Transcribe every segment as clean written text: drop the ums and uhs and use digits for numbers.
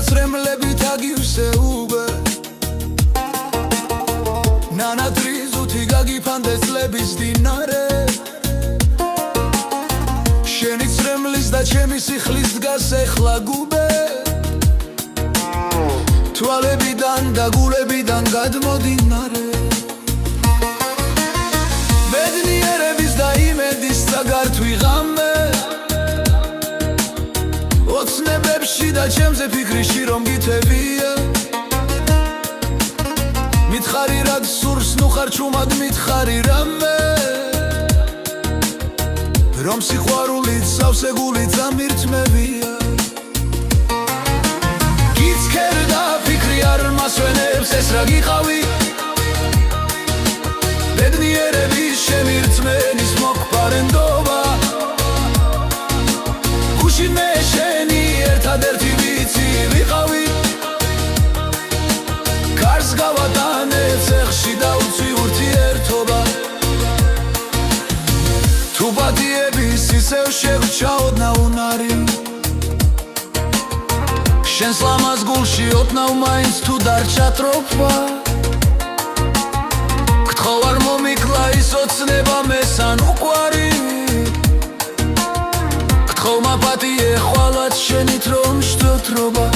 ნედაცრემლებით აგივსეუბე ნანატრიზუთი გაგიფანდეს წლების დინარე შენი წრემლის და ჩემი სიხლის დგას ეხლა გუბე თვალებიდან და გულებიდან გადმოდინარე ბედნიერების და იმედის წაგართვი ღამე ოცნებებში და ჩემზე ფიქრიში რომ გითებია მითხარი რად სურს ნუ ხარ ჩუმად მითხარი რამე რომ სიყვარულით სავსეგულით ამირთმევია გიცქერდა ფიქრი არ მასვენებს ეს რა გიყავი ბედნიერების შემირთმენის მოყვარენდობა გუშინ მე შენი ერთადერთი ვიცი ვიყავი კარს გავატანე ცეხში და უცვი ურთიერთობა თუ პატიების ისევ შეგვჩაოდნა უნარი შენს ლამაზ გულში ოდნავ მაინც თუ დარჩა ტროფვა გთხოვ არ მომიკლა ის ოცნება მესან უყვარი გთხოვ მაპატიე ხვალად შენით რომ შთოთრობა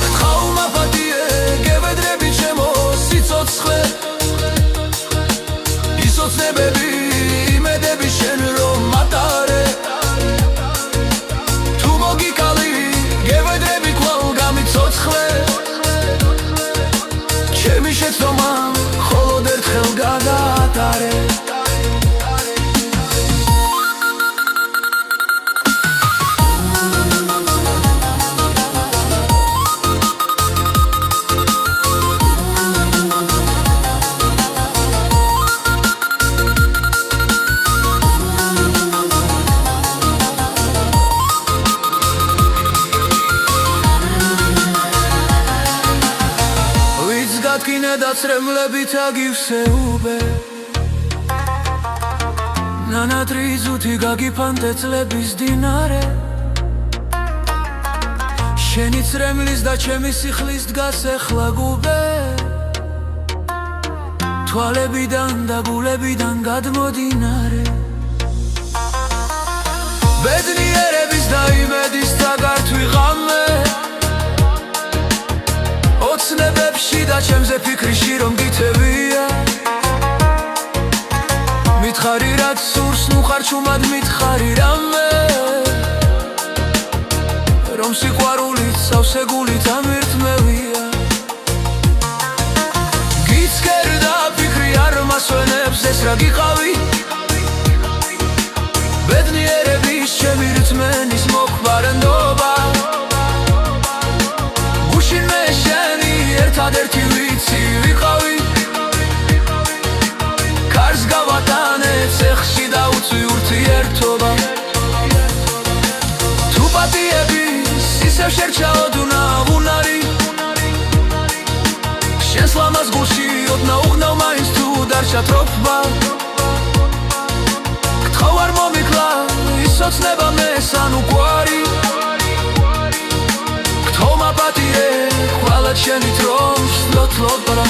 გთხოვ მაპატიე გევედრები ჩემო სიცოცხლე ის ოცნებები იმედები შენ რომ მატარე თუ მოგიკალი გევედრები კვლავ გამიცოცხლე ჩემი შეცდომა მხოლოდ ერთხელ გადაატარე ნედაცრემლებით აგივსეუბე ნანატრიზუთი გაგიფანტე წლების დინარე შენი წრემლის და ჩემი სიხლის დგას ეხლა გუბე თვალებიდან და გულებიდან გადმოდინარე ბედნიერების და იმედის წაგართვი ღამე ოცნებებში და ჩემზე ფიქრიში რომ გითებია მითხარი რაც სურს ნუ ხარ ჩუმად მითხარი რამე რომ სიყვარულით სავსეგულით ამირთმევია გიცქერდა ფიქრი არ მასვენებს ეს რა გიყავი ბედნიერების შემირთმენის მოყვარენდობა გუშინ მე შენი ერთადერთი ვიცი ვიყავი კარს გავატანე ცეხში და უცვი ურთიერთობა თუ პატიების ისევ შერჩაოდნა უნარი შენს ლამაზ გულში ოდნავ უღნავ მაინც თუ დარჩა ტროფვა გთხოვ არ მომიკლა ის ოცნება მესან უყვარი გთხოვ მაპატიე ხვალად შენით რომ შთოთრობა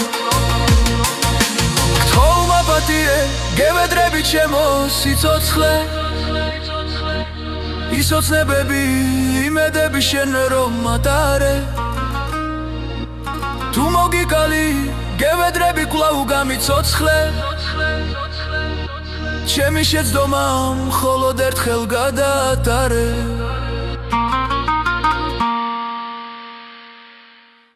გთხოვ მაპატიე გევედრები ჩემო სიცოცხლე ის ოცნებები იმედები შენ რომ მატარე თუ მოგიკალი გევედრები კვლავ გამიცოცხლე ჩემი შეცდომა მხოლოდ ერთხელ გადაატარე